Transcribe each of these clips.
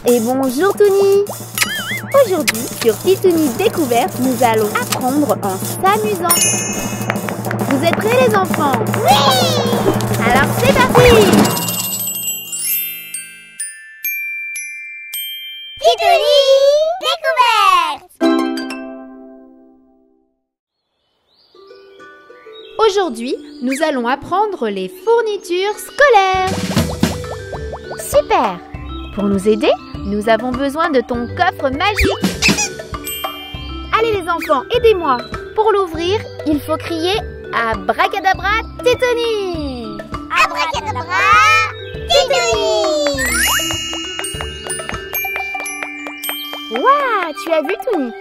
et bonjour Tony. Aujourd'hui, sur Titouni Découverte, nous allons apprendre en s'amusant. Vous êtes prêts les enfants? Oui! Alors c'est parti! Titouni Découverte! Aujourd'hui, nous allons apprendre les fournitures scolaires. Super! Pour nous aider, nous avons besoin de ton coffre magique. Allez les enfants, aidez-moi. Pour l'ouvrir, il faut crier Abracadabra Titouni. Abracadabra Titouni. Waouh, tu as vu Tony?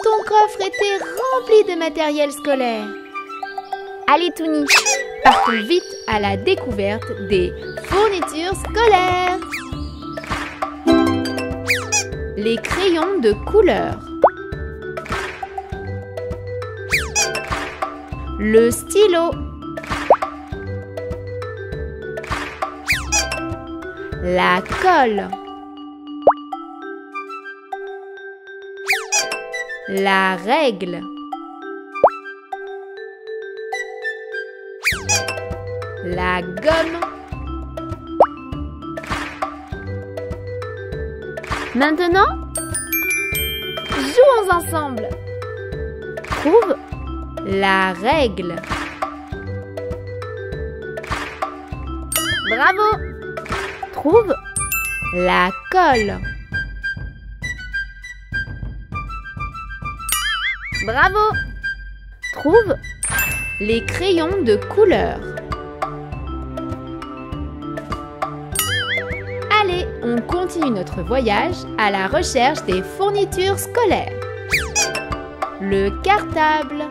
Ton coffre était rempli de matériel scolaire. Allez Tony, partons vite à la découverte des fournitures scolaires. Les crayons de couleur. Le stylo. La colle. La règle. La gomme. Maintenant, jouons ensemble. Trouve la règle. Bravo. Trouve la colle. Bravo. Trouve les crayons de couleur. Allez, on continue notre voyage à la recherche des fournitures scolaires. Le cartable.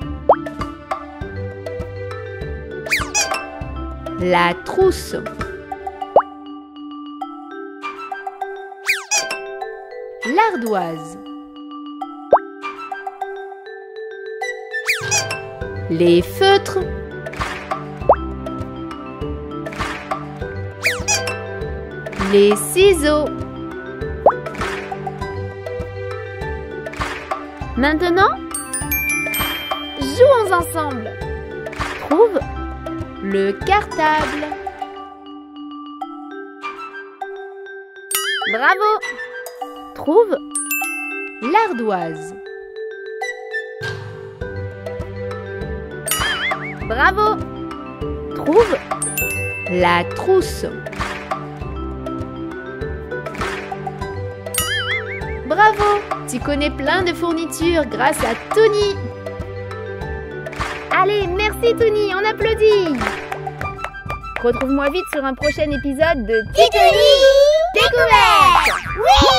La trousse. L'ardoise. Les feutres. Les ciseaux. Maintenant, jouons ensemble. Trouve le cartable. Bravo. Trouve l'ardoise. Bravo. Trouve la trousse. Bravo, tu connais plein de fournitures grâce à Tony. Allez, merci Tony, on applaudit. Retrouve-moi vite sur un prochain épisode de Titouni Découverte. Oui!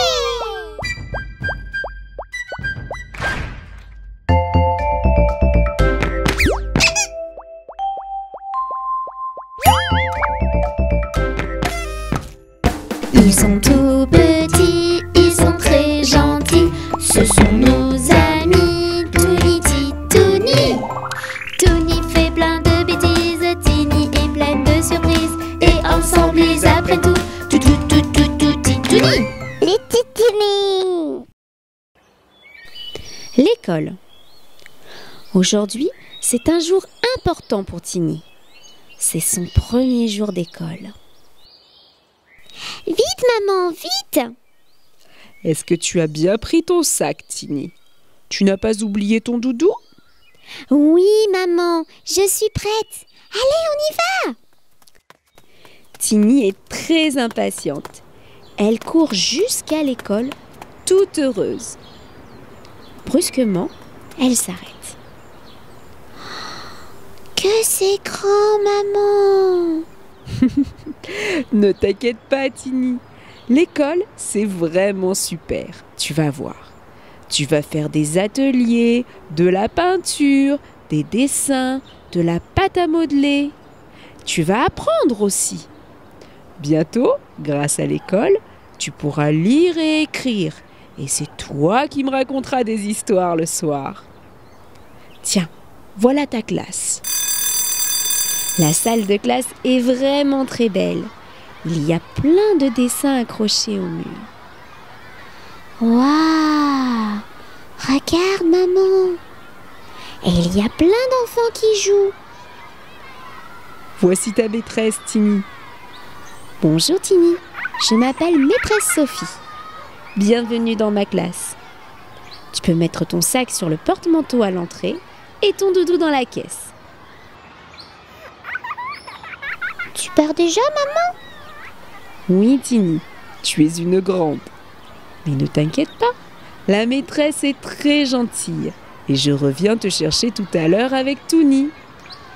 Ils sont tout petits, ils sont très gentils. Ce sont nos amis, Tony, Titouni. Tony fait plein de bêtises, Tini est pleine de surprises. Et ensemble ils apprennent tout, Titouni. Les Titouni. L'école. Aujourd'hui, c'est un jour important pour Tini. C'est son premier jour d'école. Vite maman, vite! Est-ce que tu as bien pris ton sac, Tini? Tu n'as pas oublié ton doudou? Oui maman, je suis prête. Allez, on y va! Tini est très impatiente. Elle court jusqu'à l'école, toute heureuse. Brusquement, elle s'arrête. Que c'est grand, maman! Ne t'inquiète pas, Tini. L'école, c'est vraiment super. Tu vas voir. Tu vas faire des ateliers, de la peinture, des dessins, de la pâte à modeler. Tu vas apprendre aussi. Bientôt, grâce à l'école, tu pourras lire et écrire. Et c'est toi qui me raconteras des histoires le soir. Tiens, voilà ta classe. La salle de classe est vraiment très belle. Il y a plein de dessins accrochés au mur. Waouh! Regarde, maman! Et il y a plein d'enfants qui jouent. Voici ta maîtresse, Tini. Bonjour, Tini. Je m'appelle maîtresse Sophie. Bienvenue dans ma classe. Tu peux mettre ton sac sur le porte-manteau à l'entrée et ton doudou dans la caisse. Tu pars déjà, maman? Oui, Tini, tu es une grande. Mais ne t'inquiète pas, la maîtresse est très gentille et je reviens te chercher tout à l'heure avec Touni.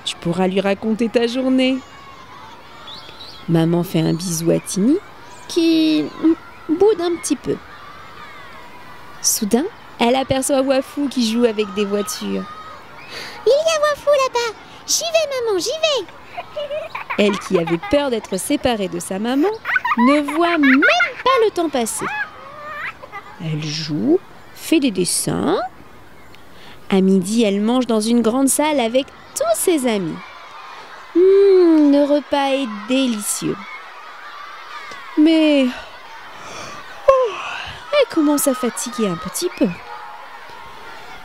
Tu pourras lui raconter ta journée. Maman fait un bisou à Tini qui boude un petit peu. Soudain, elle aperçoit Wafou qui joue avec des voitures. Il y a Wafou là-bas. J'y vais, maman, j'y vais. Elle qui avait peur d'être séparée de sa maman ne voit même pas le temps passer. Elle joue, fait des dessins. À midi, elle mange dans une grande salle avec tous ses amis. Le repas est délicieux. Mais elle commence à fatiguer un petit peu.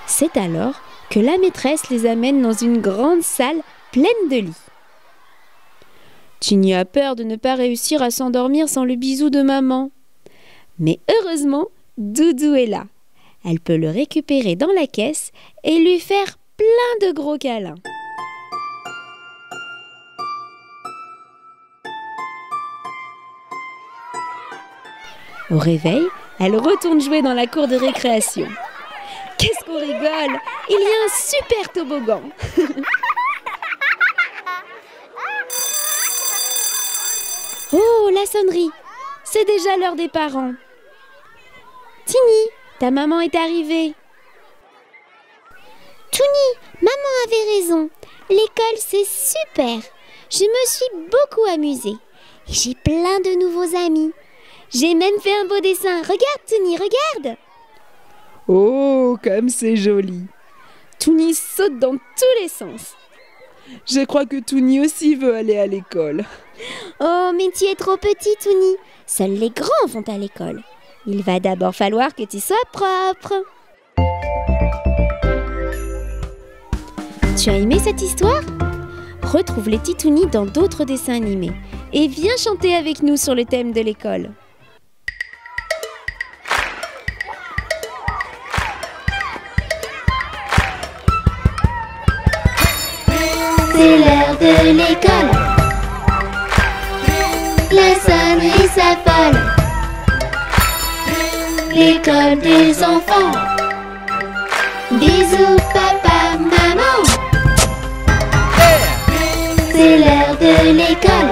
C'est alors que la maîtresse les amène dans une grande salle pleine de lits. Tini a peur de ne pas réussir à s'endormir sans le bisou de maman. Mais heureusement, Doudou est là. Elle peut le récupérer dans la caisse et lui faire plein de gros câlins. Au réveil, elle retourne jouer dans la cour de récréation. Qu'est-ce qu'on rigole! Il y a un super toboggan! Oh, la sonnerie! C'est déjà l'heure des parents. Tini, ta maman est arrivée. Touni, maman avait raison. L'école, c'est super. Je me suis beaucoup amusée. Et j'ai plein de nouveaux amis. J'ai même fait un beau dessin. Regarde, Touni, regarde. Oh, comme c'est joli! Touni saute dans tous les sens. Je crois que Touni aussi veut aller à l'école. Oh, mais tu es trop petit, Touni. Seuls les grands vont à l'école. Il va d'abord falloir que tu sois propre. Tu as aimé cette histoire? Retrouve les Titounis dans d'autres dessins animés et viens chanter avec nous sur le thème de l'école. C'est l'heure de l'école. La sonnerie s'affole. L'école des enfants. Bisous papa, maman. C'est l'heure de l'école.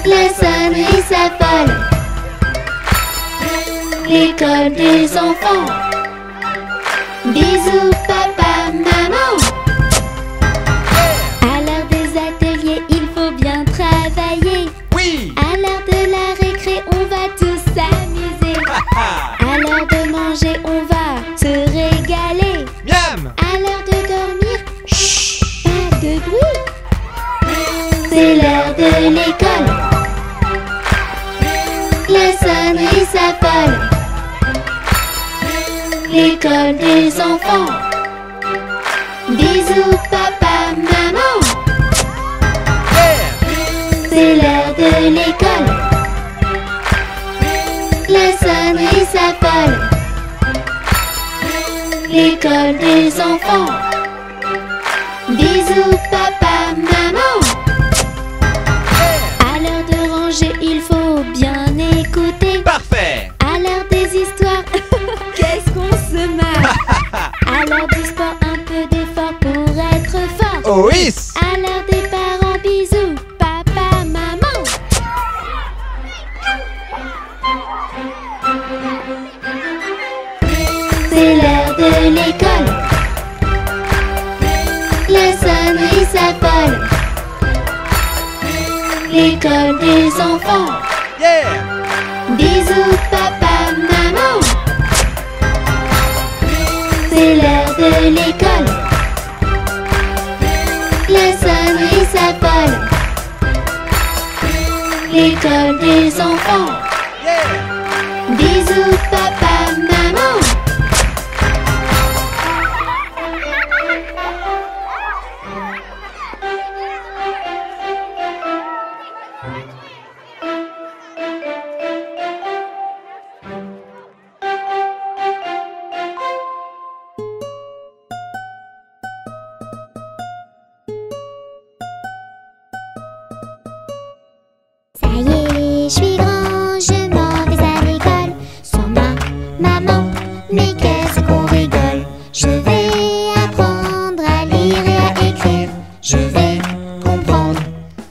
La sonnerie s'affole. L'école des enfants. Bisous papa, maman. À l'heure des ateliers, il faut bien travailler. Oui. À l'heure de la récré, on va tous s'amuser. À l'heure de manger, on va se régaler. Miam. À l'heure de dormir, chut, pas de bruit. C'est l'heure de l'école. La sonnerie s'affole. L'école des enfants. Bisous papa, maman. C'est l'heure de l'école. La sonnerie s'affole. L'école des enfants. Bisous papa, maman. À l'heure de ranger, il faut bien écouter. Parfait. À l'heure des histoires, qu'est-ce qu'on se marre. À l'heure du sport, un peu d'effort pour être fort. Oh oui. À l'heure des parents, bisous, papa, maman. C'est l'heure de l'école. La sonnerie s'affole. L'école des enfants. Yeah. Bisous papa, maman. C'est l'heure de l'école. La sonnerie s'affole. L'école des enfants. Yeah. Bisous papa, maman. Ça y est, je suis grand, je m'en vais à l'école. Sans ma maman, mais qu'est-ce qu'on rigole. Je vais apprendre à lire et à écrire. Je vais comprendre,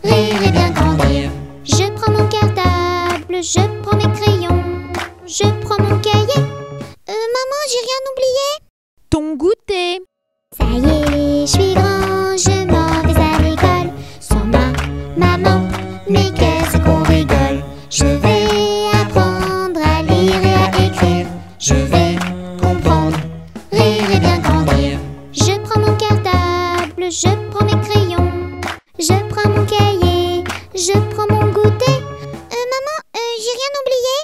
rire et bien grandir. Je prends mon cartable, je prends mes crayons, je prends mon cahier. Maman, j'ai rien oublié. Ton goûter. Ça y est, je suis grand, je m'en vais à l'école. Sans ma maman, mais qu'est-ce qu'on rigole. Je vais apprendre à lire et à écrire. Je vais comprendre, rire et bien grandir. Je prends mon cartable, je prends mes crayons, je prends mon cahier, je prends mon goûter. Maman, j'ai rien oublié.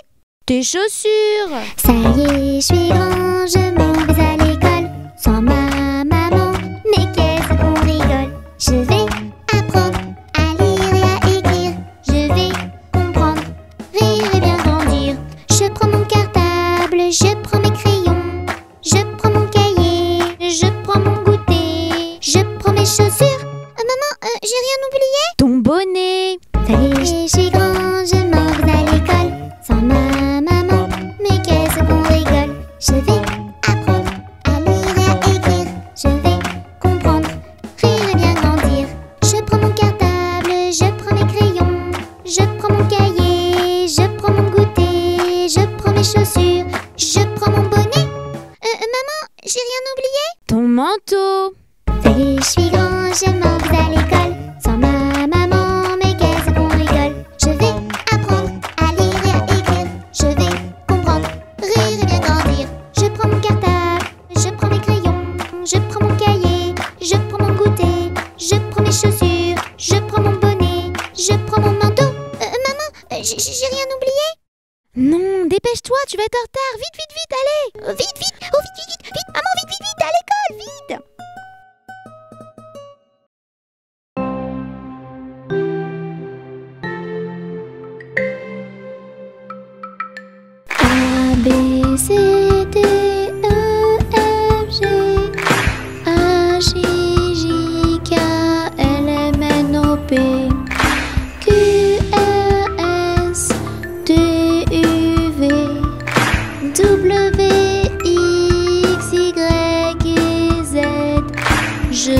Tes chaussures. Ça y est, je suis grand, je m'en vais à l'école. Sans ma maman, mais qu'est-ce qu'on rigole. Je vais apprendre à lire et à écrire. Je vais comprendre, rire et bien grandir. Je prends mon cartable, je prends mes crayons, je prends mon cahier, je prends mon goûter, je prends mes chaussures. Maman, j'ai rien oublié. Ton bonnet. Ça y est, je suis grand, je m'en vais à l'école. Sans ma maman, mais qu'est-ce qu'on rigole. Je vais apprendre à lire et à écrire. Je vais comprendre, rire et bien grandir. Je prends mon cartable, je prends mes crayons, je prends mon cahier, je prends mon goûter, je prends mes chaussures, je prends mon bonnet. Maman, j'ai rien oublié. Ton manteau. Ça y est, je suis grand, je m'en vais à l'école. Sans ma maman, mais qu'est-ce qu'on rigole. Je vais apprendre à lire et à écrire. Je vais comprendre, rire et bien grandir. Je prends mon cartable, je prends mes crayons, je prends mon cahier, je prends mon goûter, je prends mes chaussures, je prends mon bonnet, je prends mon manteau. Maman, j'ai rien oublié. Non, dépêche-toi, tu vas être en retard. Vite, vite, vite, allez. Vite, vite, oh vite, vite, vite, maman, vite, vite, vite, à l'école, vite. A, B, C, D, E, F, G, H, I, J, K, L, M, N, O, P, Q, R, S, T, U, V, W, X, Y, et Z. Je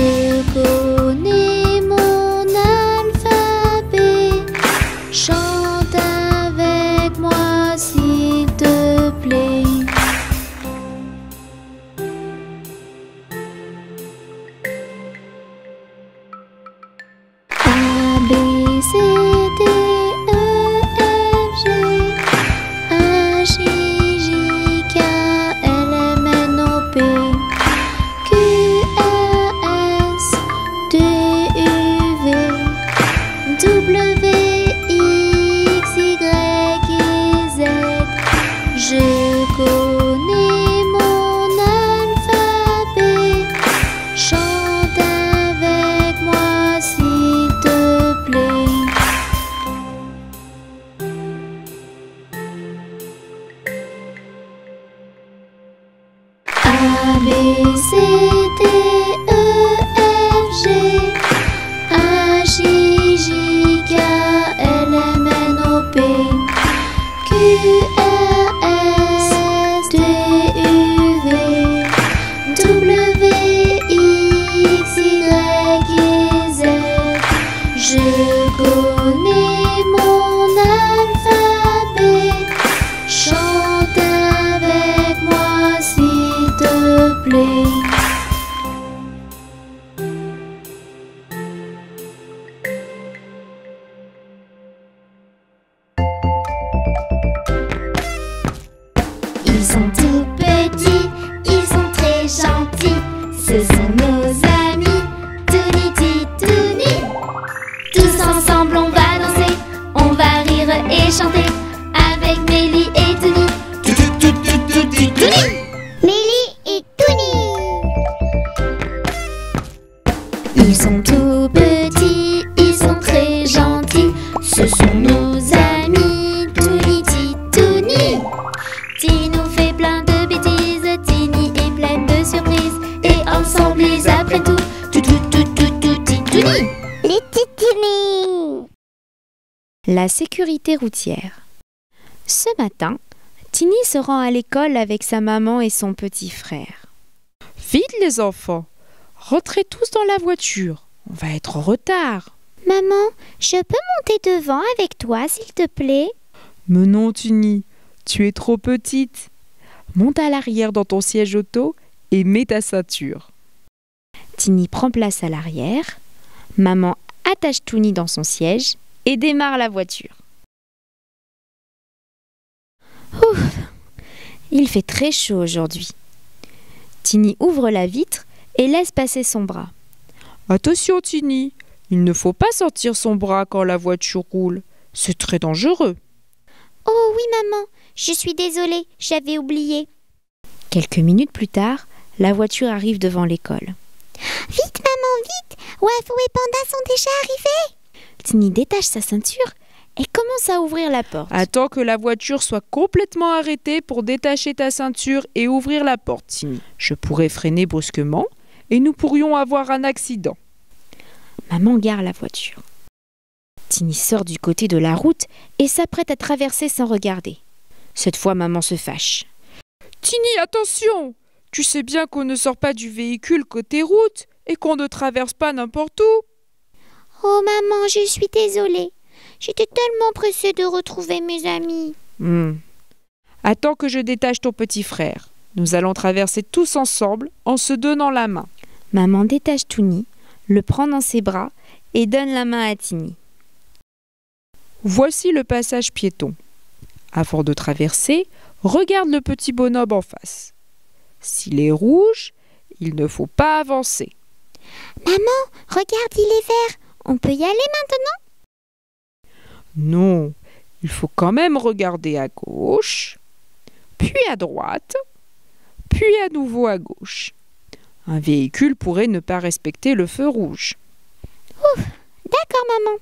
connais mon alphabet. Chante avec moi s'il te plaît. A, B, C, D, E, F, G, H, I, J, K, L, M, N, O, P, Q, R, S, T, U, V, W, X, Y, et Z. Je connais mon alphabet. Chante avec moi s'il te plaît. A, B, C, D, E, F, G, H, I, J, K, L, M, N, O, P, Q, R, S, T, U, V, W, X, Y, et Z. Je connais mon alphabet. Chante avec moi s'il te plaît. Ils sont tout petits, ils sont très gentils. Ce sont nos amis, Touni Titouni. Tous ensemble on va danser, on va rire et chanter. Avec Mélie et Touni, la sécurité routière. Ce matin, Tini se rend à l'école avec sa maman et son petit frère. Vite les enfants, rentrez tous dans la voiture, on va être en retard. Maman, je peux monter devant avec toi, s'il te plaît? Mais non Tini, tu es trop petite. Monte à l'arrière dans ton siège auto et mets ta ceinture. Tini prend place à l'arrière, maman attache Tuni dans son siège et démarre la voiture. Ouf, il fait très chaud aujourd'hui. Tini ouvre la vitre et laisse passer son bras. Attention Tini, il ne faut pas sortir son bras quand la voiture roule. C'est très dangereux. Oh oui, maman, je suis désolée, j'avais oublié. Quelques minutes plus tard, la voiture arrive devant l'école. Vite, maman, vite! Wafou et Panda sont déjà arrivés! Tini détache sa ceinture et commence à ouvrir la porte. Attends que la voiture soit complètement arrêtée pour détacher ta ceinture et ouvrir la porte, Tini. Je pourrais freiner brusquement et nous pourrions avoir un accident. Maman gare la voiture. Tini sort du côté de la route et s'apprête à traverser sans regarder. Cette fois, maman se fâche. Tini, attention! Tu sais bien qu'on ne sort pas du véhicule côté route et qu'on ne traverse pas n'importe où. Oh maman, je suis désolée. J'étais tellement pressée de retrouver mes amis. Attends que je détache ton petit frère. Nous allons traverser tous ensemble en se donnant la main. Maman détache Tuni, le prend dans ses bras et donne la main à Tini. Voici le passage piéton. Avant de traverser, regarde le petit bonhomme en face. S'il est rouge, il ne faut pas avancer. Maman, regarde, il est vert. On peut y aller maintenant? Non, il faut quand même regarder à gauche, puis à droite, puis à nouveau à gauche. Un véhicule pourrait ne pas respecter le feu rouge. Ouf, d'accord maman.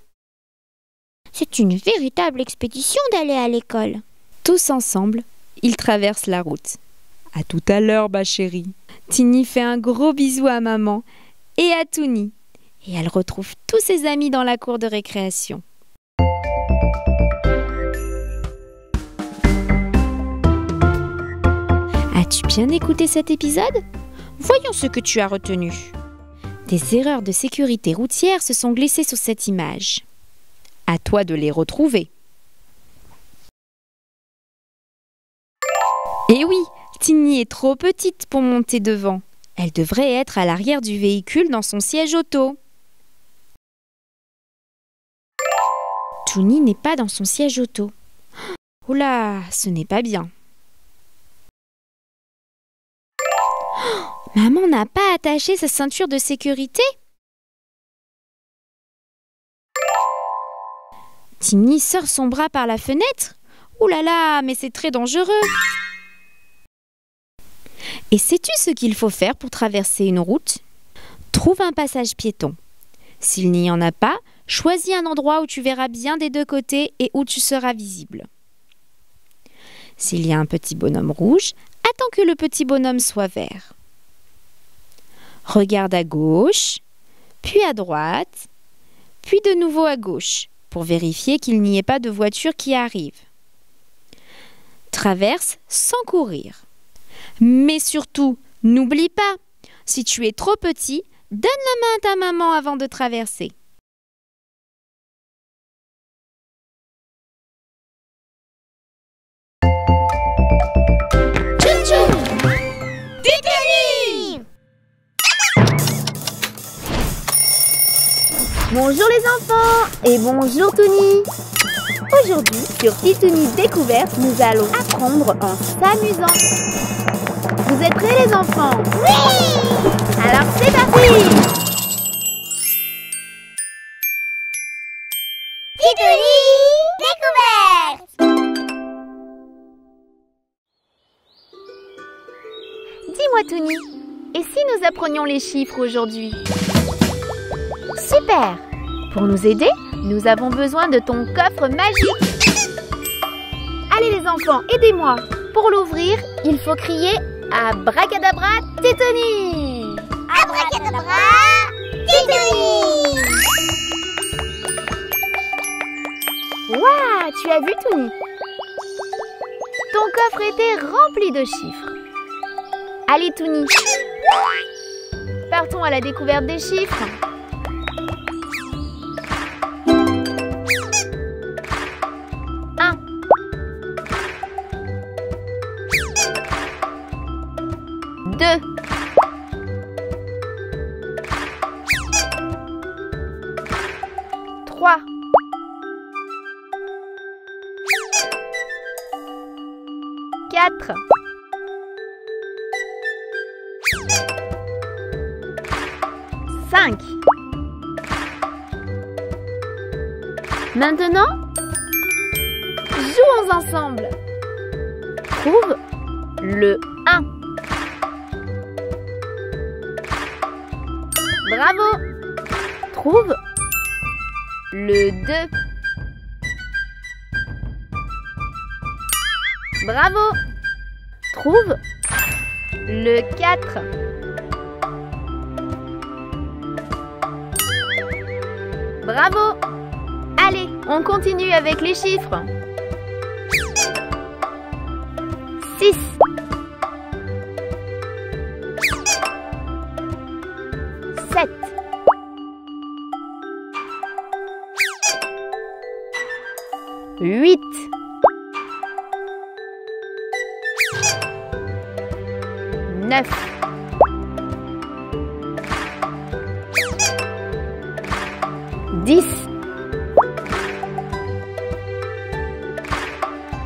C'est une véritable expédition d'aller à l'école. Tous ensemble, ils traversent la route. À tout à l'heure, ma chérie. Tini fait un gros bisou à maman et à Tuni. Et elle retrouve tous ses amis dans la cour de récréation. As-tu bien écouté cet épisode? Voyons ce que tu as retenu. Des erreurs de sécurité routière se sont glissées sur cette image. À toi de les retrouver. Eh oui, Tini est trop petite pour monter devant. Elle devrait être à l'arrière du véhicule dans son siège auto. Tuni n'est pas dans son siège auto. Oula, ce n'est pas bien. Maman n'a pas attaché sa ceinture de sécurité? Tini sort son bras par la fenêtre? Ouh là là, mais c'est très dangereux. Et sais-tu ce qu'il faut faire pour traverser une route? Trouve un passage piéton. S'il n'y en a pas, choisis un endroit où tu verras bien des deux côtés et où tu seras visible. S'il y a un petit bonhomme rouge, attends que le petit bonhomme soit vert. Regarde à gauche, puis à droite, puis de nouveau à gauche, pour vérifier qu'il n'y ait pas de voiture qui arrive. Traverse sans courir. Mais surtout, n'oublie pas, si tu es trop petit, donne la main à ta maman avant de traverser. Bonjour les enfants et bonjour Tuni. Aujourd'hui, sur Titouni Découverte, nous allons apprendre en s'amusant. Vous êtes prêts les enfants? Oui! Alors c'est parti! Titouni Découverte! Dis-moi Tuni, et si nous apprenions les chiffres aujourd'hui? Super! Pour nous aider, nous avons besoin de ton coffre magique. Allez les enfants, aidez-moi. Pour l'ouvrir, il faut crier Abracadabra Titouni. Abracadabra Titouni! Waouh! l'as vu, Tony? Ton coffre était rempli de chiffres. Allez, Tony. Partons à la découverte des chiffres. 1. 2. 3. 4. 5. Maintenant, jouons ensemble. Trouve le 1. Bravo. Trouve le 2. Bravo. Trouve le 4. Bravo. Allez, on continue avec les chiffres. 6. 7. 8. 9. 10.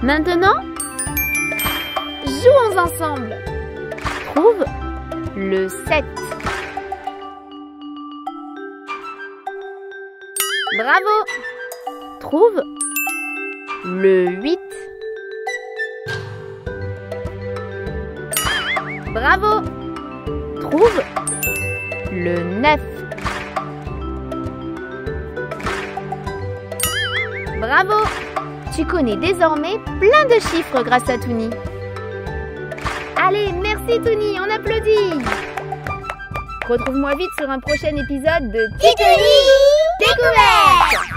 Maintenant, jouons ensemble. Trouve le 7. Bravo. Trouve le 8. Bravo. Trouve le 9. Bravo. Tu connais désormais plein de chiffres grâce à Tony. Allez, merci Tony, on applaudit. Retrouve-moi vite sur un prochain épisode de Titoni Découverte.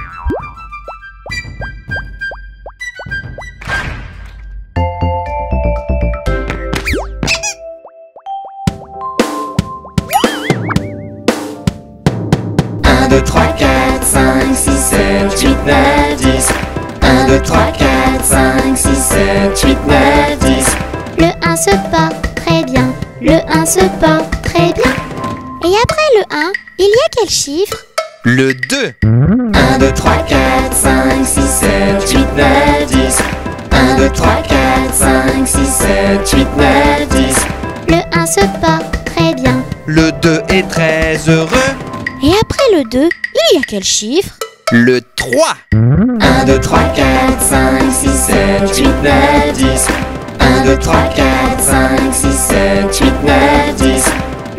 Un, 2, 3, 4, 5, 6, 7, 8, 9, 10. 1, 2, 3, 4, 5, 6, 7, 8, 9, 10. Le 1 se porte très bien. Le 1 se porte très bien. Et après le 1, il y a quel chiffre? Le 2. 1, 2, 3, 4, 5, 6, 7, 8, 9, 10. 1, 2, 3, 4, 5, 6, 7, 8, 9, 10. Le 1 se porte très bien. Le 2 est très heureux. Et après le 2, il y a quel chiffre? Le 3. 1, 2, 3, 4, 5, 6, 7, 8, 9, 10. 1, 2, 3, 4, 5, 6, 7, 8, 9, 10.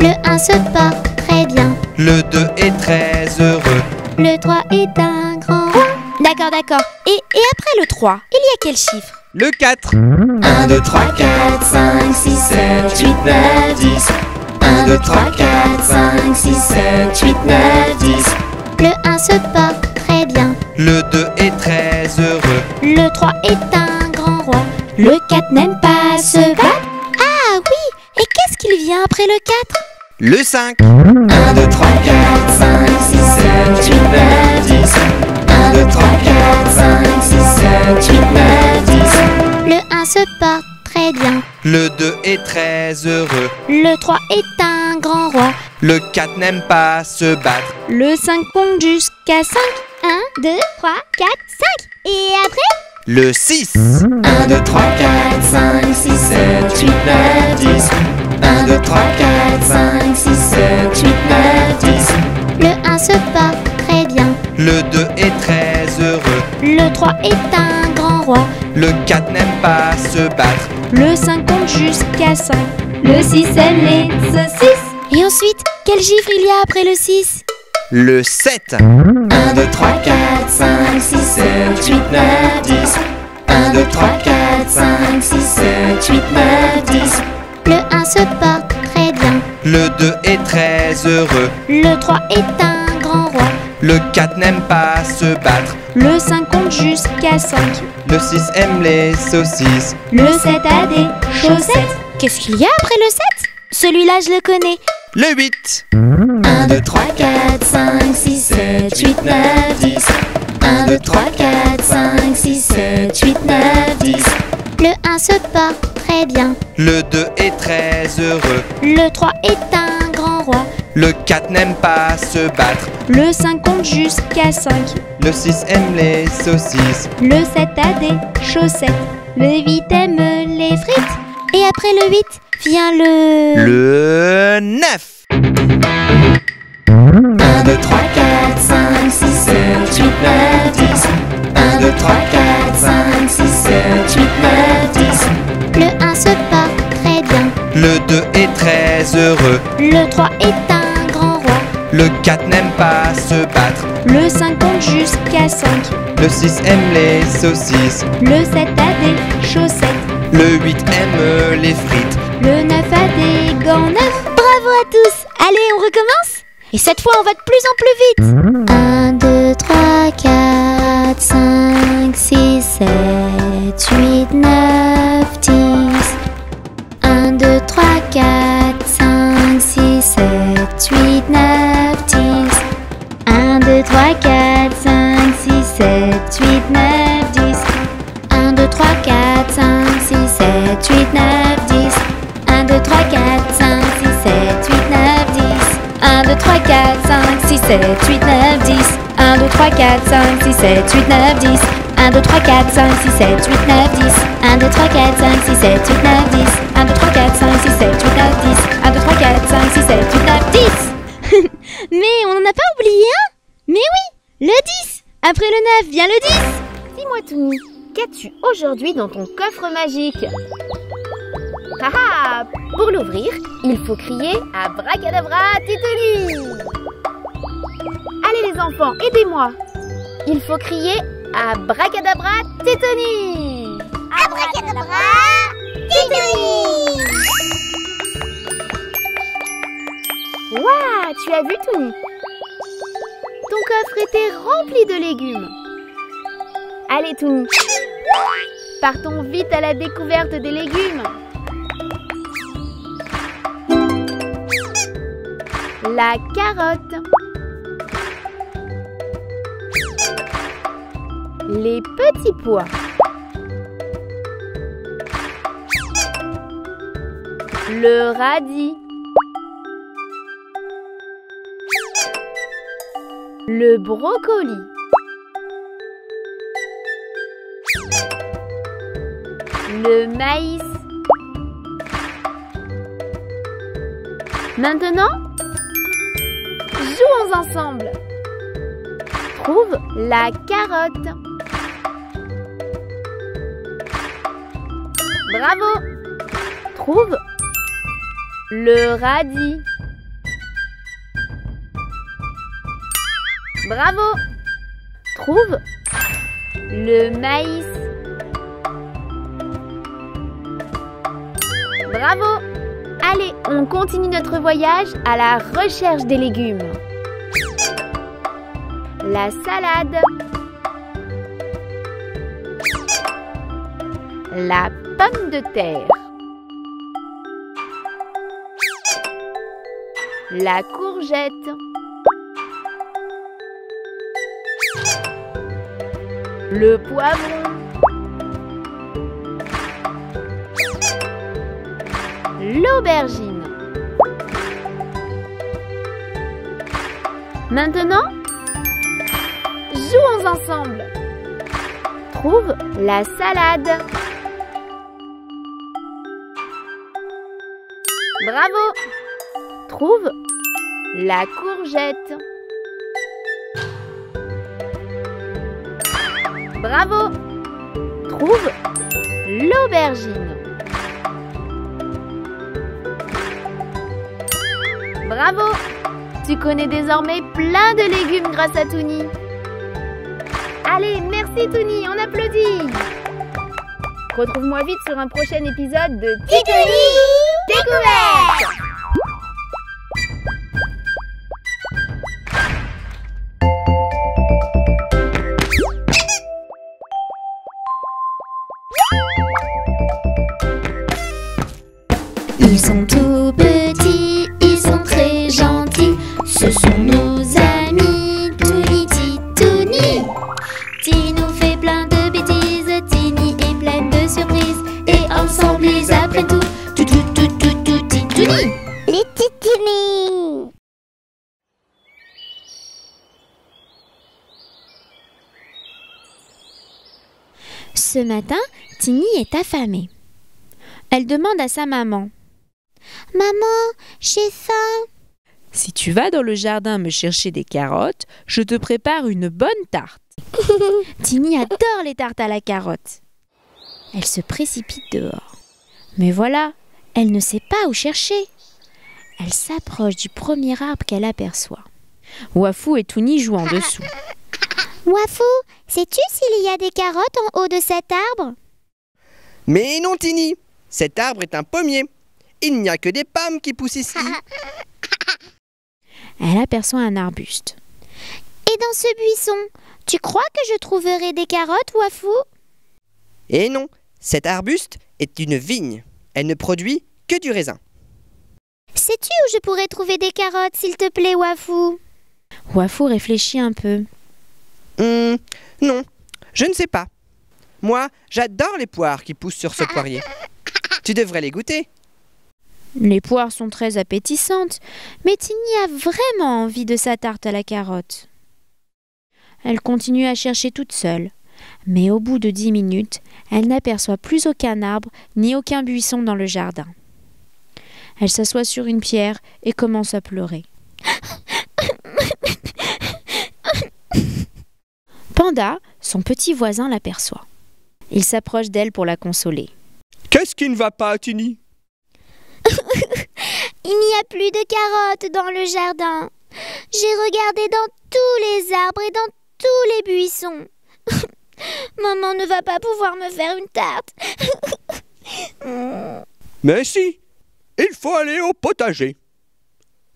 Le 1 se porte très bien. Le 2 est très heureux. Le 3 est un grand roi. D'accord. Et après le 3, il y a quel chiffre? Le 4. 1, 2, 3, 4, 5, 6, 7, 8, 9, 10. 1, 2, 3, 4, 5, 6, 7, 8, 9, 10. Le 1 se porte très bien. Le 2 est très heureux. Le 3 est un grand roi. Le 4 n'aime pas se battre. Ah oui. Et qu'est-ce qu'il vient après le 4? Le 5. 1, 2, 3, 4, 5, 6, 7, 8, 9, 10. 1, 2, 3, 4, 5, 6, 7, 8, 9, 10. Le 1 se porte très bien. Le 2 est très heureux. Le 3 est un grand roi. Le 4 n'aime pas se battre. Le 5 compte jusqu'à 5. 1, 2, 3, 4, 5. Et après? Le 6. 1, 2, 3, 4, 5, 6, 7, 8, 9, 10. 1, 2, 3, 4, 5, 6, 7, 8, 9, 10. Le 1 se porte très bien. Le 2 est très heureux. Le 3 est un grand roi. Le 4 n'aime pas se battre. Le 5 compte jusqu'à 5. Le 6 aime les saucisses. Et ensuite, quel chiffre il y a après le 6? Le 7. 1, 2, 3, 4, 5, 6, 7, 8, 9, 10. 1, 2, 3, 4, 5, 6, 7, 8, 9, 10. Le 1 se porte très bien. Le 2 est très heureux. Le 3 est un grand roi. Le 4 n'aime pas se battre. Le 5 compte jusqu'à 5. Le 6 aime les saucisses. Le 7 a des chaussettes. Qu'est-ce qu'il y a après le 7? Celui-là, je le connais. Le 8. 1, 2, 3, 4, 5, 6, 7, 8, 9, 10. 1, 2, 3, 4, 5, 6, 7, 8, 9, 10. Le 1 se porte très bien. Le 2 est très heureux. Le 3 est un grand roi. Le 4 n'aime pas se battre. Le 5 compte jusqu'à 5. Le 6 aime les saucisses. Le 7 a des chaussettes. Le 8 aime les frites. Et après le 8 vient le... Le 9. 1, 2, 3, 4, 5, 6, 7, 8, 9, 10. 1, 2, 3, 4, 5, 6, 7, 8, 9, 10. Le 1 se porte très bien. Le 2 est très heureux. Le 3 est un grand roi. Le 4 n'aime pas se battre. Le 5 compte jusqu'à 5. Le 6 aime les saucisses. Le 7 a des chaussettes. Le 8 aime les frites. Le 9 a des gants neufs. Bravo à tous. Allez, on recommence. Et cette fois, on va de plus en plus vite. 1, 2, 3, 4, 5, 6, 7, 8, 9, 10. 1, 2, 3, 4, 5, 6, 7, 8, 9, 10. 1, 2, 3, 4, 5, 6, 7, 8, 9, 10. 1, 2, 3, 4, 5, 6, 7, 8, 9, 10. 1, 2, 3, 4, 5, 6, 7, 8, 9, 10. 1, 2, 3, 4, 5, 6, 7, 8, 9, 10. 1, 2, 3, 4, 5, 6, 7, 8, 9, 10. 1, 2, 3, 4, 5, 6, 7, 8, 9, 10. 1, 2, 3, 4, 5, 6, 7, 8, 9, 10. 1, 2, 3, 4, 5, 6, 7, 8, 9, 10. 1, 2, 3, 4, 5, 6, 7, 8, 9, 10. Mais on n'en a pas oublié un? Mais oui, le 10. Après le 9 vient le 10. Dis-moi, Touni, qu'as-tu aujourd'hui dans ton coffre magique? Ah, pour l'ouvrir, il faut crier Abracadabra Titoni. Allez les enfants, aidez-moi. Il faut crier Abracadabra Titoni. Abracadabra, Titoni. Waouh, tu as vu, Touni? Ton coffre était rempli de légumes. Allez, Touni, partons vite à la découverte des légumes. La carotte. Les petits pois. Le radis. Le brocoli. Le maïs. Maintenant, jouons ensemble. Trouve la carotte. Bravo. Trouve le radis. Bravo. Trouve le maïs. Bravo. Allez, on continue notre voyage à la recherche des légumes. La salade. La pomme de terre. La courgette. Le poivron. L'aubergine. Maintenant, jouons ensemble. Trouve la salade. Bravo. Trouve la courgette. Bravo. Trouve l'aubergine. Bravo. Tu connais désormais plein de légumes grâce à Touni. Allez, merci Touni, on applaudit. Retrouve-moi vite sur un prochain épisode de Titoni Découverte. Ils sont tout petits, ils sont très gentils. Ce sont nos amis, Touni, Titouni. Ti nous fait plein de bêtises, Tini est pleine de surprises. Et ensemble ils apprennent tout, Titouni. Les titouni. Ce matin, Tini est affamée. Elle demande à sa maman. Maman, j'ai faim. Si tu vas dans le jardin me chercher des carottes, je te prépare une bonne tarte. Tini adore les tartes à la carotte. Elle se précipite dehors. Mais voilà, elle ne sait pas où chercher. Elle s'approche du premier arbre qu'elle aperçoit. Wafou et Touni jouent en dessous. Wafou, sais-tu s'il y a des carottes en haut de cet arbre? Mais non, Tini, cet arbre est un pommier. Il n'y a que des pommes qui poussent ici. Elle aperçoit un arbuste. Et dans ce buisson, tu crois que je trouverai des carottes, Wafou? Et non, cet arbuste est une vigne. Elle ne produit que du raisin. Sais-tu où je pourrais trouver des carottes, s'il te plaît, Wafou? Wafou réfléchit un peu. Non, je ne sais pas. Moi, j'adore les poires qui poussent sur ce poirier. Tu devrais les goûter. Les poires sont très appétissantes, mais Tini a vraiment envie de sa tarte à la carotte. Elle continue à chercher toute seule, mais au bout de 10 minutes, elle n'aperçoit plus aucun arbre ni aucun buisson dans le jardin. Elle s'assoit sur une pierre et commence à pleurer. Panda, son petit voisin, l'aperçoit. Il s'approche d'elle pour la consoler. Qu'est-ce qui ne va pas, Tini? Il n'y a plus de carottes dans le jardin. J'ai regardé dans tous les arbres et dans tous les buissons. Maman ne va pas pouvoir me faire une tarte. Mais si, il faut aller au potager.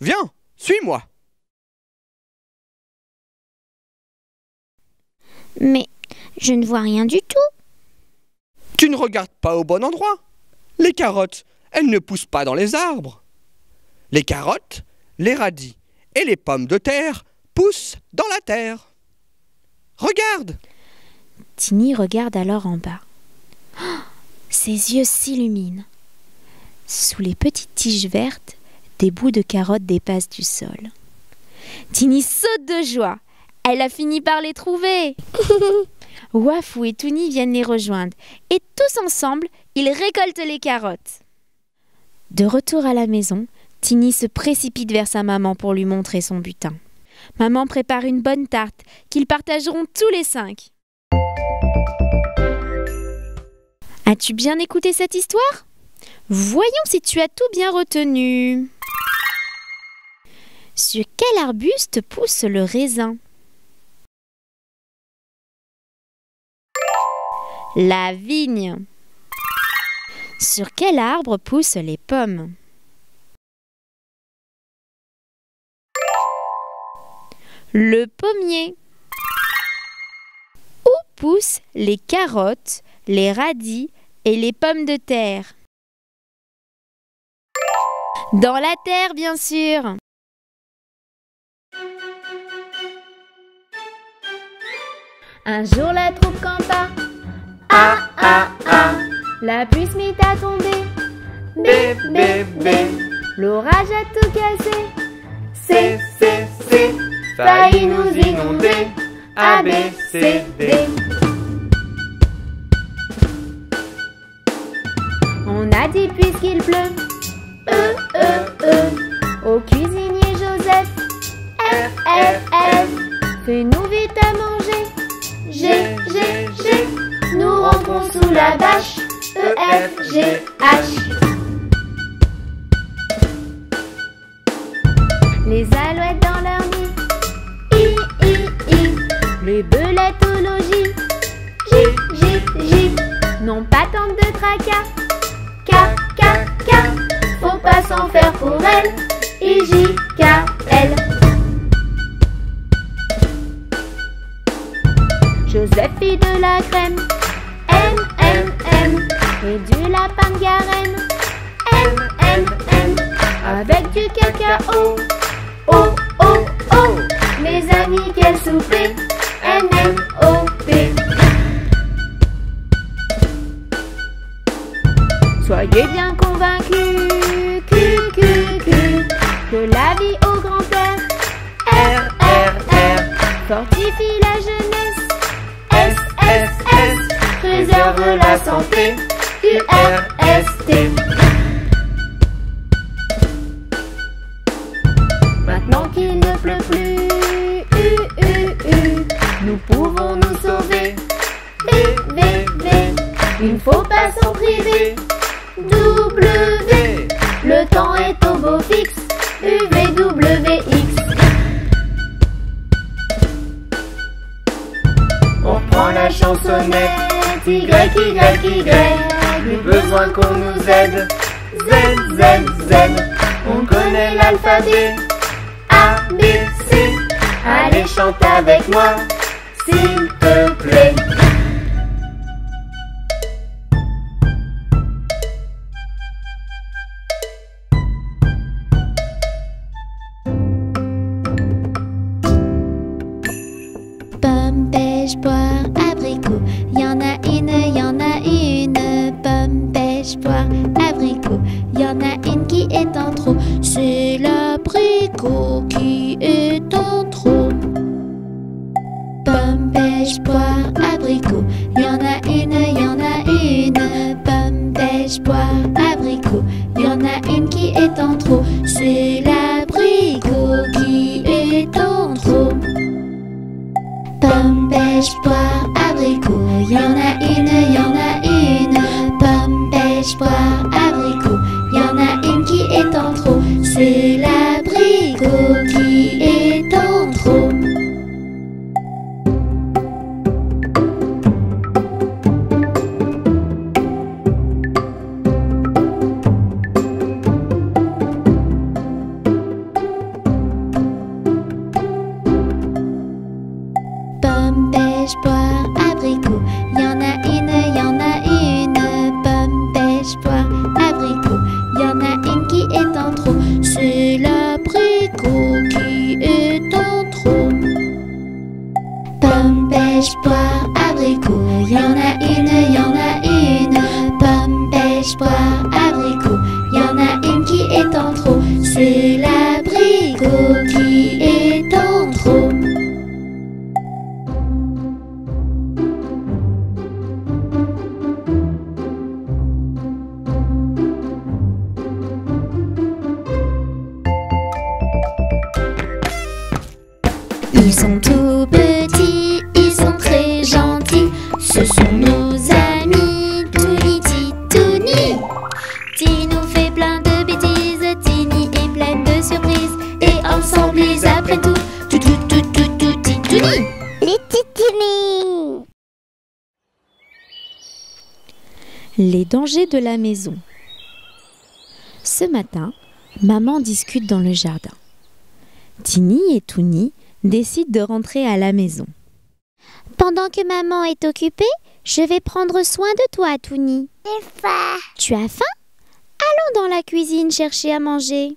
Viens, suis-moi. Mais je ne vois rien du tout. Tu ne regardes pas au bon endroit. Les carottes, elles ne poussent pas dans les arbres. Les carottes, les radis et les pommes de terre poussent dans la terre. Regarde! Tini regarde alors en bas. Oh, ses yeux s'illuminent. Sous les petites tiges vertes, des bouts de carottes dépassent du sol. Tini saute de joie. Elle a fini par les trouver. Wafou et Touni viennent les rejoindre et tous ensemble, ils récoltent les carottes. De retour à la maison, Tini se précipite vers sa maman pour lui montrer son butin. Maman prépare une bonne tarte qu'ils partageront tous les 5. As-tu bien écouté cette histoire? Voyons si tu as tout bien retenu. Sur quel arbuste pousse le raisin? La vigne. Sur quel arbre poussent les pommes? Le pommier. Où poussent les carottes, les radis et les pommes de terre? Dans la terre, bien sûr. Un jour la troupe campa. Ah ah ah. La pluie se mit à tomber. Bé bé bé. L'orage a tout cassé. C C C. Failli nous inonder. A B C D. On a dit puisqu'il pleut. Au cuisinier Joseph. F F F. Fais-nous vite à manger. G G G. Nous rentrons sous la bâche. E F G H. Les alouettes dans leur nid. I I I. Les belettes au logis. J J J. N'ont pas tant de tracas. K K K. Faut pas s'en faire pour elles. I J K L. Joseph fit de la crème. M M M. Et du lapin de Garenne. M M cacao. Oh, oh, oh, mes amis, quel souper. N-M-O-P. Soyez bien convaincus, que la vie au grand-père, fortifie la jeunesse, Préserve la santé. U-R-S-T. Maintenant qu'il ne pleut plus, nous pouvons nous sauver. V-V-V. Il ne faut pas s'en priver. W. Le temps est au beau fixe. UVWX. On prend la chansonnette. Y. Plus besoin qu'on nous aide. Z. On connaît l'alphabet. A, B, C. Allez, chante avec moi, s'il te plaît. Pomme, pêche, poire, abricot. Y'en a une. Pomme, pêche, poire, abricot. Y'en a une qui est en trop. C'est l'abricot qui est en trop. Pomme, pêche, poire, abricot. Y'en a une. Pomme, pêche, poire, abricot. Y'en a une qui est en trop. C'est l'abricot qui est en trop. Pomme, pêche, poire, abricot. Y'en a une. Pomme, pêche, poire, abricot. Y'en a une qui est en trop. C'est l'abricot qui est en trop. Pomme, pêche, poire, abricot. Y'en a une. Pomme, pêche, poire, abricot. Y'en a une qui est en trop. C'est l'abricot qui est en trop. Pomme, pêche, poire, abricot. Y'en a une. Pomme, pêche, poire, abricot. Y'en a une qui est en trop. C'est l'abricot qui est en trop. Ils sont tout petits, ils sont très gentils. Ce sont nos amis, Touni, Titouni. Ti nous fait plein de bêtises, Tini est pleine de surprises. Et ensemble ils apprennent tout, Titouni. Les titouni. Les dangers de la maison. Ce matin, maman discute dans le jardin. Tini et Touni décident de rentrer à la maison. Pendant que maman est occupée, je vais prendre soin de toi, Touni. J'ai faim. Tu as faim? Allons dans la cuisine chercher à manger.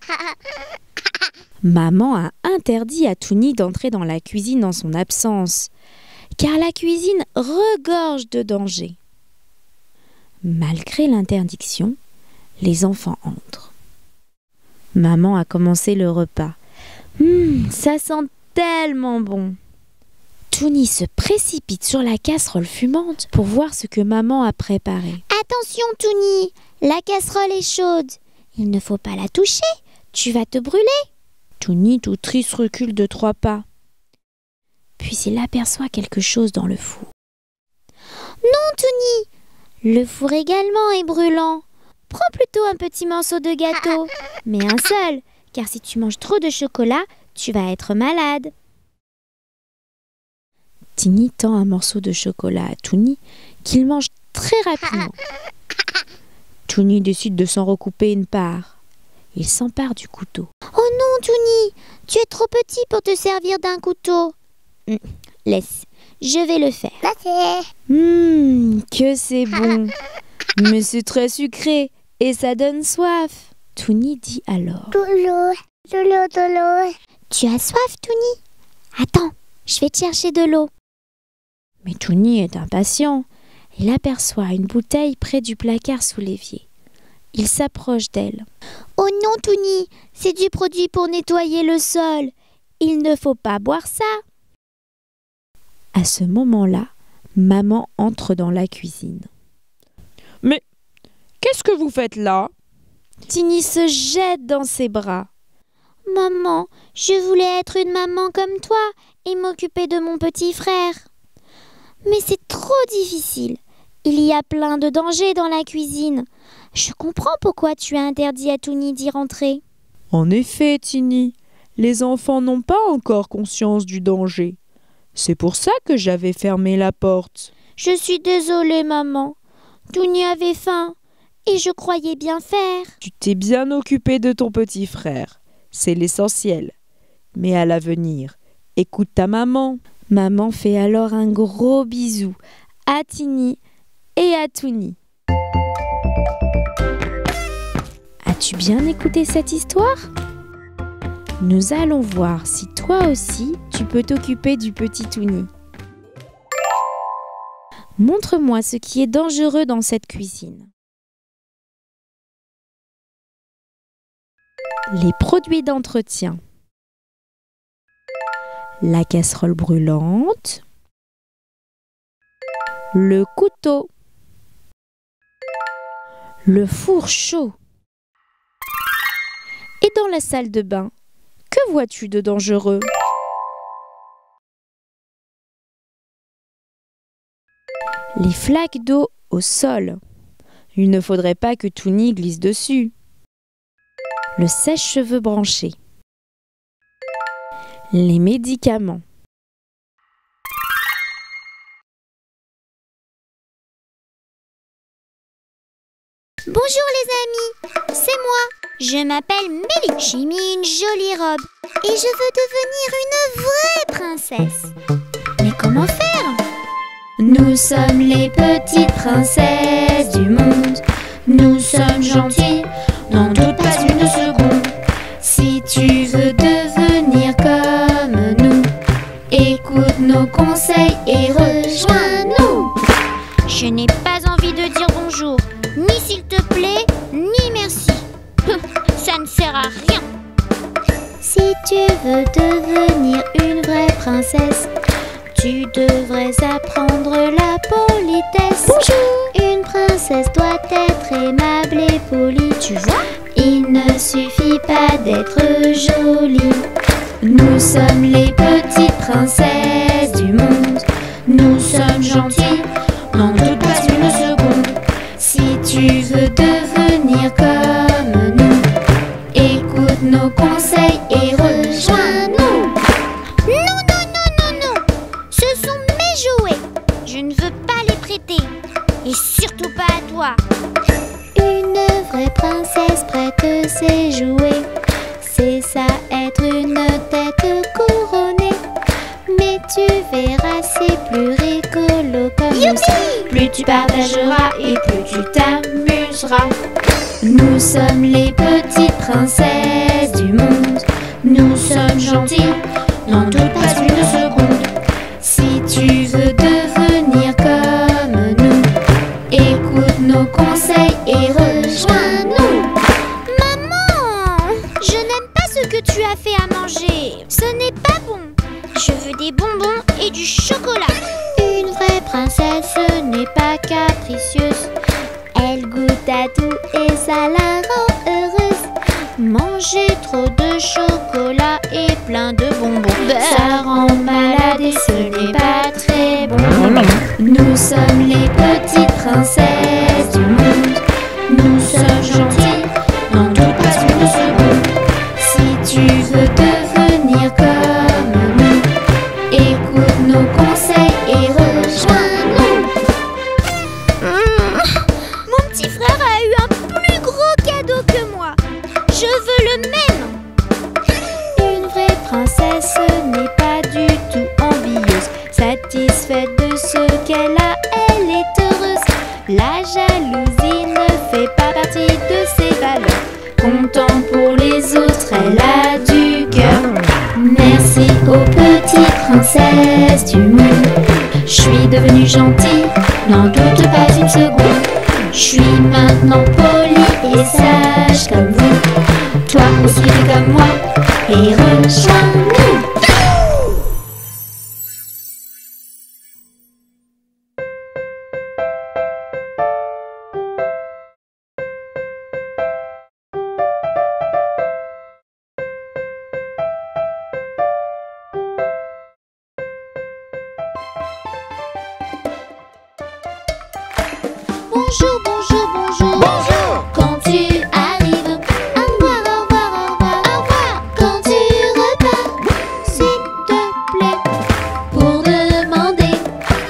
Maman a interdit à Touni d'entrer dans la cuisine en son absence, car la cuisine regorge de dangers. Malgré l'interdiction, les enfants entrent. Maman a commencé le repas. Ça sent tellement bon. Touni se précipite sur la casserole fumante pour voir ce que maman a préparé. Attention, Touni, la casserole est chaude. Il ne faut pas la toucher, tu vas te brûler. Touni, tout triste, recule de 3 pas. Puis il aperçoit quelque chose dans le four. Non, Touni, le four également est brûlant. Prends plutôt un petit morceau de gâteau, mais un seul, car si tu manges trop de chocolat, tu vas être malade. Tini tend un morceau de chocolat à Touni, qu'il mange très rapidement. Touni décide de s'en recouper une part. Il s'empare du couteau. Oh non, Touni, tu es trop petit pour te servir d'un couteau. Laisse, je vais le faire. Que c'est bon. Mais c'est très sucré et ça donne soif. Touni dit alors. De l'eau. Tu as soif, Touni? Attends, je vais te chercher de l'eau. Mais Touni est impatient. Il aperçoit une bouteille près du placard sous l'évier. Il s'approche d'elle. Oh non, Touni, c'est du produit pour nettoyer le sol. Il ne faut pas boire ça. À ce moment-là, maman entre dans la cuisine. Mais qu'est-ce que vous faites là? Tini se jette dans ses bras. Maman, je voulais être une maman comme toi et m'occuper de mon petit frère. Mais c'est trop difficile. Il y a plein de dangers dans la cuisine. Je comprends pourquoi tu as interdit à Touni d'y rentrer. En effet, Tini, les enfants n'ont pas encore conscience du danger. C'est pour ça que j'avais fermé la porte. Je suis désolée, maman. Touni avait faim et je croyais bien faire. Tu t'es bien occupée de ton petit frère. C'est l'essentiel. Mais à l'avenir, écoute ta maman. Maman fait alors un gros bisou à Tini et à Touni. As-tu bien écouté cette histoire? Nous allons voir si toi aussi tu peux t'occuper du petit Touni. Montre-moi ce qui est dangereux dans cette cuisine. Les produits d'entretien. La casserole brûlante. Le couteau. Le four chaud. Et dans la salle de bain, que vois-tu de dangereux? Les flaques d'eau au sol. Il ne faudrait pas que Touni glisse dessus. Le sèche-cheveux branché. Les médicaments. Bonjour les amis, c'est moi. Je m'appelle Mélie. J'ai mis une jolie robe et je veux devenir une vraie princesse. Mais comment faire? Nous sommes les petites princesses du monde. Nous sommes gentilles, n'en doute pas une seconde. Si tu veux devenir comme nous, écoute nos conseils et rejoins-nous. Je n'ai pas envie de dire bonjour, ni s'il te plaît, ni merci. Ça ne sert à rien. Si tu veux devenir une vraie princesse, tu devrais apprendre la politesse. Bonjour. Une princesse doit être aimable et polie. Tu vois, il ne suffit pas d'être jolie. Nous sommes les petites princesses du monde. Nous sommes gentilles, n'en doute pas une seconde. Si tu veux devenir comme nous, écoute nos conseils et rejoins-nous. Non, non, non, non, non. Ce sont mes jouets. Je ne veux pas les prêter. Et surtout pas à toi. Une vraie princesse prête ses jouets. C'est ça être une tête couronnée. Mais tu verras, c'est plus rigolo comme nous. Plus tu partageras et plus tu t'amuseras. Nous sommes les petites princesses du monde. Nous sommes gentilles, n'en doute pas une seconde. Si tu veux devenir comme nous, écoute nos conseils et rejoins-nous. Maman, je n'aime pas ce que tu as fait à manger. Ce n'est pas bon. Je veux des bonbons et du chocolat. Une vraie princesse n'est pas capricieuse. Elle goûte à tout et ça la rend heureuse. Manger trop de chocolat et plein de bonbons, ça rend malade et ce n'est pas très bon. Nous sommes les petites princesses du monde. Nous sommes gentilles, n'en doute pas une seconde. Si tu veux devenir comme nous, écoute nos conseils et rejoins-nous. Mon petit frère a eu un plus gros cadeau que moi. Je veux le même. Une vraie princesse n'est pas du tout envieuse. Satisfaite de ce qu'elle a, elle est heureuse. La jalousie ne fait pas partie de ses valeurs. Comptant pour les autres, elle a princesse du monde. Je suis devenue gentille, n'en doute pas une seconde. Je suis maintenant polie et sage comme vous. Toi aussi fais comme moi et rejoins-nous. Bonjour, bonjour, bonjour. Bonjour. Quand tu arrives, au revoir, au revoir, au revoir, au revoir. Quand tu repars, s'il te plaît, pour demander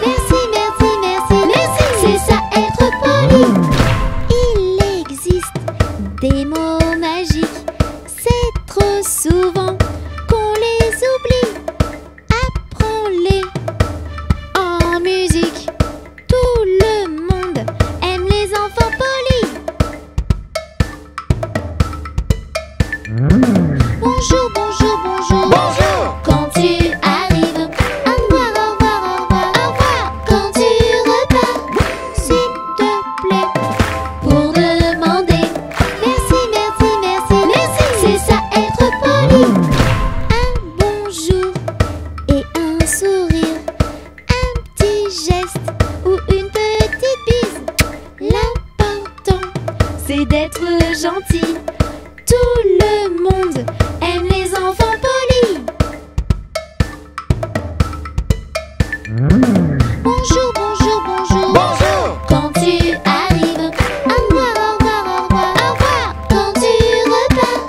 merci, merci, merci, merci. C'est ça être poli. Il existe des mots magiques, c'est trop souvent qu'on les oublie. Apprends-les en musique. Tout le monde aime les enfants polis. Bonjour, bonjour, bonjour. Bonjour. Quand tu arrives, au revoir, au revoir, au revoir, au revoir. Quand tu repars, s'il te plaît, pour demander merci, merci, merci, merci. C'est ça être poli. Un bonjour et un sourire, un petit geste ou une petite bise. L'important, c'est d'être gentil. Tout le monde aime les enfants polis. Bonjour, bonjour, bonjour. Bonjour. Quand tu arrives, au revoir, au revoir, au revoir, au revoir. Quand tu repars,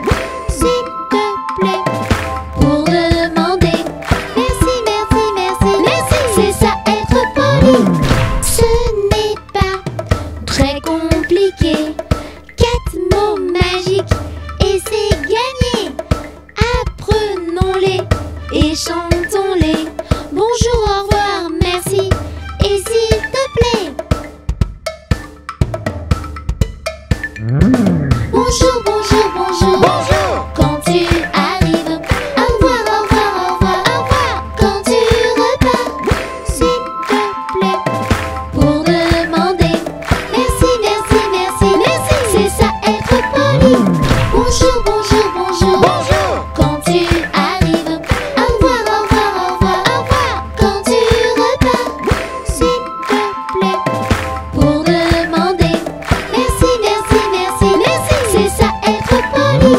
s'il te plaît, pour demander merci, merci, merci, merci. C'est ça être poli. Ce n'est pas très compliqué. 4 mots magiques et c'est gagné. Apprenons-les et chantons-les. Bonjour, au revoir, merci et s'il te plaît. Bonjour, bonjour, bonjour. Bonjour. Quand tu arrives, au revoir, au revoir, au revoir, au revoir. Quand tu repars, s'il te plaît, pour demander merci, merci, merci, merci. C'est ça être poli. Bonjour, bonjour, bonjour. Bonjour. Quand tu arrives, au revoir, au revoir, au revoir, au revoir. Quand tu repars, s'il te plaît, pour demander merci, merci, merci, merci. C'est ça être poli.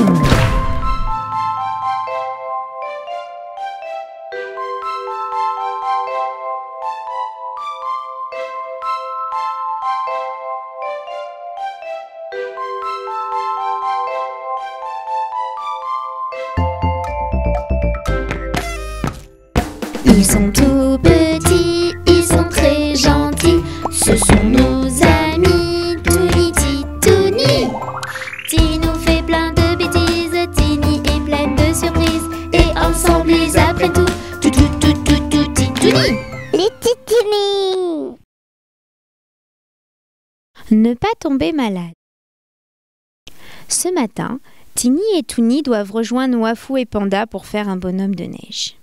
Ils sont tout petits, ils sont très gentils. Ce sont nos amis, Touni, Titouni. Tini nous fait plein de bêtises, Tini est pleine de surprises. Et ensemble ils apprennent tout, Titouni. Les titini. Ne pas tomber malade. Ce matin, Tini et Touni doivent rejoindre Wafou et Panda pour faire un bonhomme de neige.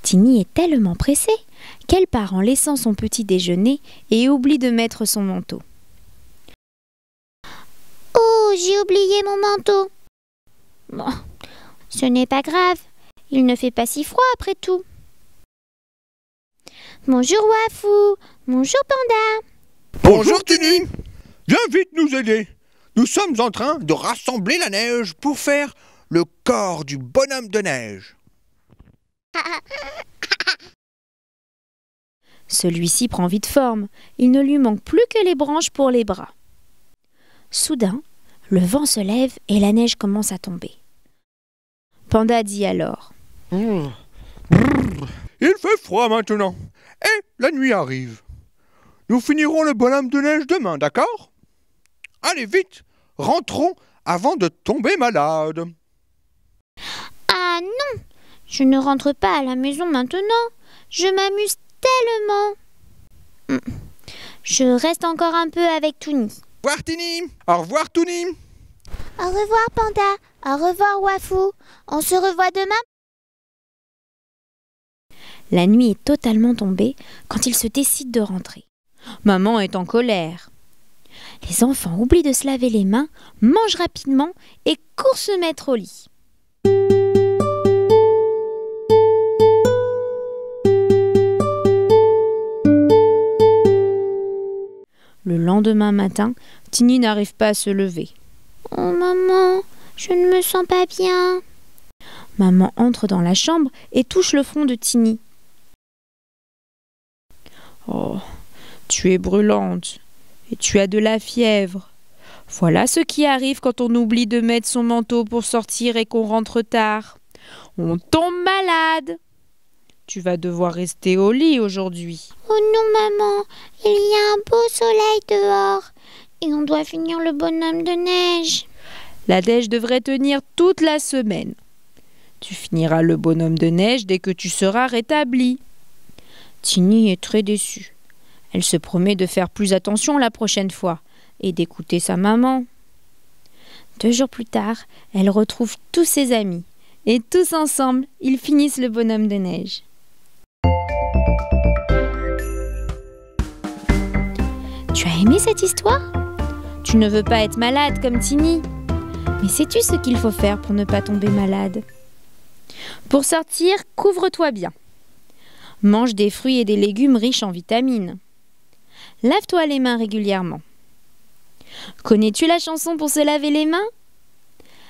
Tini est tellement pressée qu'elle part en laissant son petit déjeuner et oublie de mettre son manteau. Oh, j'ai oublié mon manteau. Bon, ce n'est pas grave. Il ne fait pas si froid après tout. Bonjour Wafou. Bonjour Panda. Bonjour Tini. Viens vite nous aider. Nous sommes en train de rassembler la neige pour faire le corps du bonhomme de neige. Celui-ci prend vite forme. Il ne lui manque plus que les branches pour les bras. Soudain, le vent se lève et la neige commence à tomber. Panda dit alors: Il fait froid maintenant et la nuit arrive. Nous finirons le bonhomme de neige demain, d'accord? Allez vite, rentrons avant de tomber malade. Ah non, je ne rentre pas à la maison maintenant. Je m'amuse tellement. Je reste encore un peu avec Touni. Au revoir Tini. Au revoir Touni. Au revoir Panda. Au revoir Wafou. On se revoit demain. La nuit est totalement tombée quand ils se décident de rentrer. Maman est en colère. Les enfants oublient de se laver les mains, mangent rapidement et courent se mettre au lit. Le lendemain matin, Tiny n'arrive pas à se lever. « Oh maman, je ne me sens pas bien. » Maman entre dans la chambre et touche le front de Tiny. « Oh, tu es brûlante et tu as de la fièvre. Voilà ce qui arrive quand on oublie de mettre son manteau pour sortir et qu'on rentre tard. On tombe malade. Tu vas devoir rester au lit aujourd'hui. » « Oh non maman, il y a un beau soleil dehors et on doit finir le bonhomme de neige. » La neige devrait tenir toute la semaine. Tu finiras le bonhomme de neige dès que tu seras rétabli. Tiny est très déçue. Elle se promet de faire plus attention la prochaine fois et d'écouter sa maman. 2 jours plus tard, elle retrouve tous ses amis et tous ensemble, ils finissent le bonhomme de neige. Tu as aimé cette histoire ? Tu ne veux pas être malade comme Tiny. Mais sais-tu ce qu'il faut faire pour ne pas tomber malade ? Pour sortir, couvre-toi bien. Mange des fruits et des légumes riches en vitamines. Lave-toi les mains régulièrement. Connais-tu la chanson pour se laver les mains ?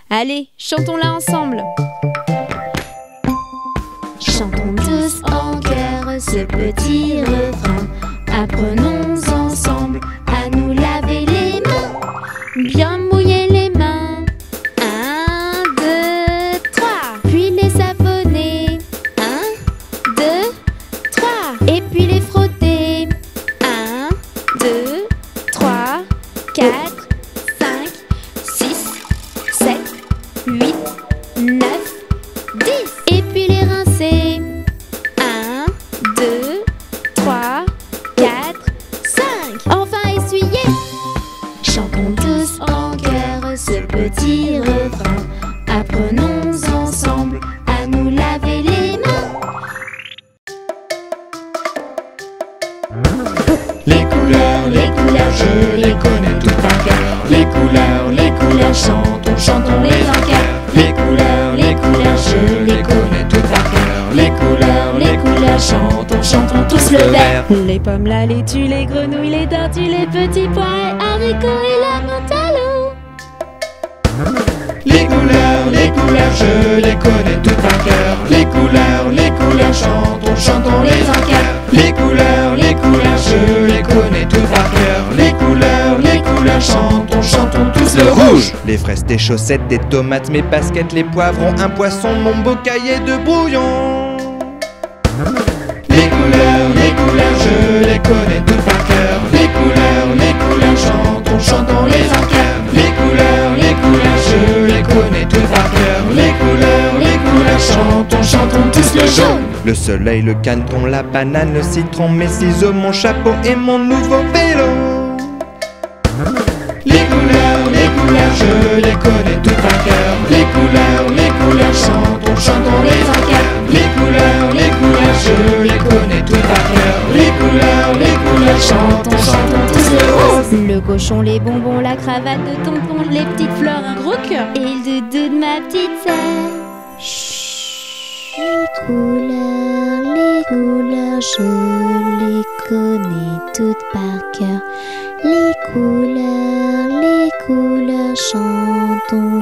Allez, chantons-la ensemble. Chantons tous en chœur ce petit refrain. Apprenons ensemble à nous laver les mains. Bien mouiller les mains. 1, 2, 3. Puis les savonner. 1, 2, 3. Et puis les frotter. 1, 2, 3, 4, 5, 6, 7, 8, 9, 10. Et puis les rincer. 1, 2, 3, 4, 5. Enfin essuyer. Chantons tous en chœur ce petit refrain. Apprenons ensemble à nous laver les mains. Les couleurs, je les connais toutes par cœur. Les couleurs, chantons les en chœur. Les couleurs, je les connais toutes par cœur. Les couleurs, chantons tous le vert. Les pommes, la laitue, les grenouilles, les tortues, les petits pois, les haricots et la menthe à l'eau. Les couleurs, je les connais toutes par cœur. Les couleurs, chantons les en chœur. Les couleurs, je les connais toutes par cœur. Les couleurs, chantons tous le rouge. Les fraises, des chaussettes, des tomates, mes baskets, les poivrons, un poisson, mon beau cahier de brouillon. Les couleurs, je les connais toutes par cœur. Les couleurs, chantons les en chœur. Les couleurs, je les connais toutes par cœur. Les couleurs, chantons tous le jaune. Le soleil, le caneton, la banane, le citron, mes ciseaux, mon chapeau et mon nouveau vélo. Les couleurs, je les connais toutes par cœur. Les couleurs, chantons les en chœur. Les couleurs, je les connais toutes par cœur. Les couleurs, chantons tous le rose. Le cochon, les bonbons, la cravate de tonton, les petites fleurs, un gros cœur et le doudou de ma petite sœur. Les couleurs, je les connais toutes par cœur. Les couleurs, chantons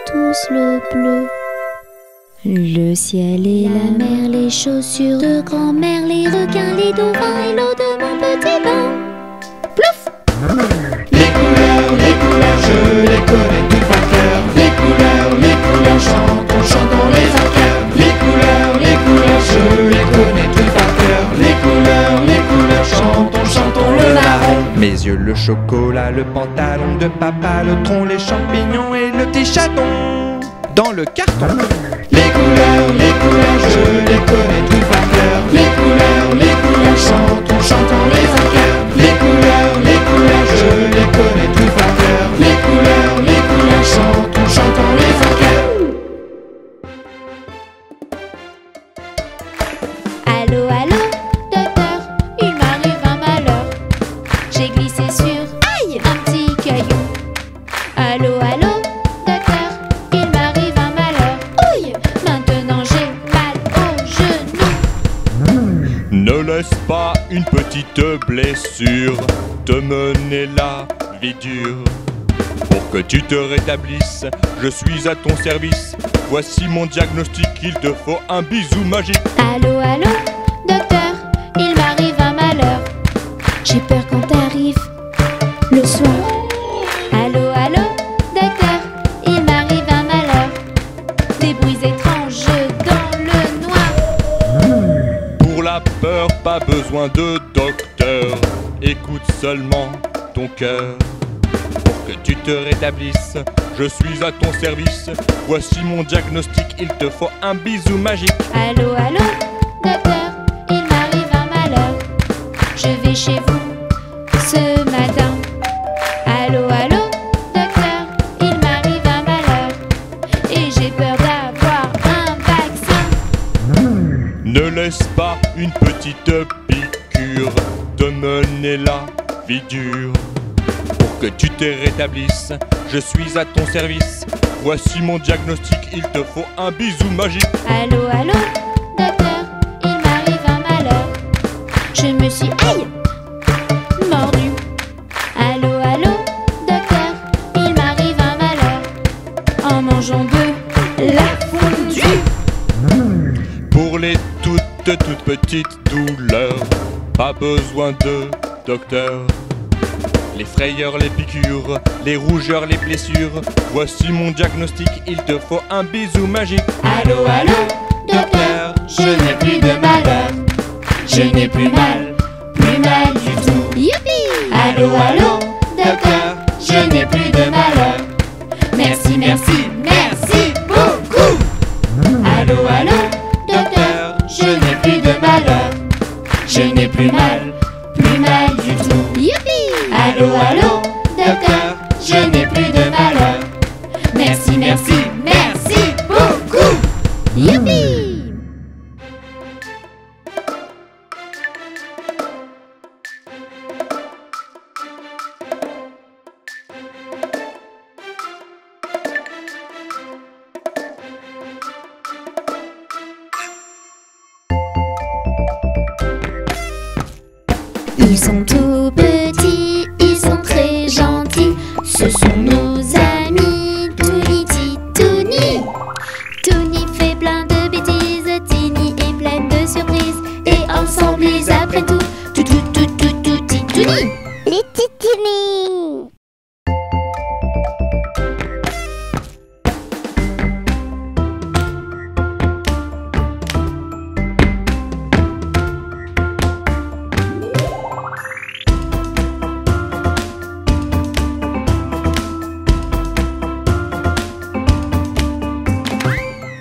tous le bleu. Le ciel et La mer, les chaussures de grand-mère, les requins, les dauphins et l'eau de mon petit bain. Les couleurs, je les connais toutes par cœur. Les couleurs, chantons les en chœur. Les couleurs, je les connais toutes par cœur. Les couleurs, chantons le marron. Mes yeux, le chocolat, le pantalon de papa, le tronc, les champignons et le petit chaton dans le carton. Les couleurs, je les connais toutes par cœur. Les couleurs, chantons les en chœur. Les couleurs, je les connais toutes par cœur. Les couleurs, chantons les en chœur. une petite blessure te mener la vie dure. Pour que tu te rétablisses, je suis à ton service. Voici mon diagnostic, il te faut un bisou magique. Allô, allô, docteur, il m'arrive un malheur. J'ai peur quand t'arrives le soir. Allô, allô, docteur, il m'arrive un malheur. Des bruits étranges dans le noir. Pour la peur, pas besoin de docteur. Écoute seulement ton cœur. Pour que tu te rétablisses, je suis à ton service. Voici mon diagnostic, il te faut un bisou magique. Allô, allô, docteur, il m'arrive un malheur. Je vais chez vous ce matin. Allô, allô, docteur, il m'arrive un malheur. Et j'ai peur d'avoir un vaccin. Ne laisse pas une petite piqûre te mener la vie dure. Pour que tu te rétablisses, je suis à ton service. Voici mon diagnostic, il te faut un bisou magique. Allô, allô, docteur, il m'arrive un malheur. Je me suis, aïe, mordu. Allô, allô, docteur, il m'arrive un malheur. En mangeant de la fondue. Pour les toutes petites douleurs, pas besoin de docteur. Les frayeurs, les piqûres, les rougeurs, les blessures. Voici mon diagnostic, il te faut un bisou magique. Allô, allô, docteur, je n'ai plus de malheur. Je n'ai plus mal du tout. Youpi! Allô, allô, docteur, je n'ai plus de malheur. Merci, merci, merci beaucoup. Allô, allô, docteur, je n'ai plus de malheur. Je n'ai plus mal du tout. Youpi! Allô, allô, docteur, je n'ai plus de malheur. Merci, merci, merci beaucoup. Youpi! Ils sont tout petits, ils sont très gentils. Ce sont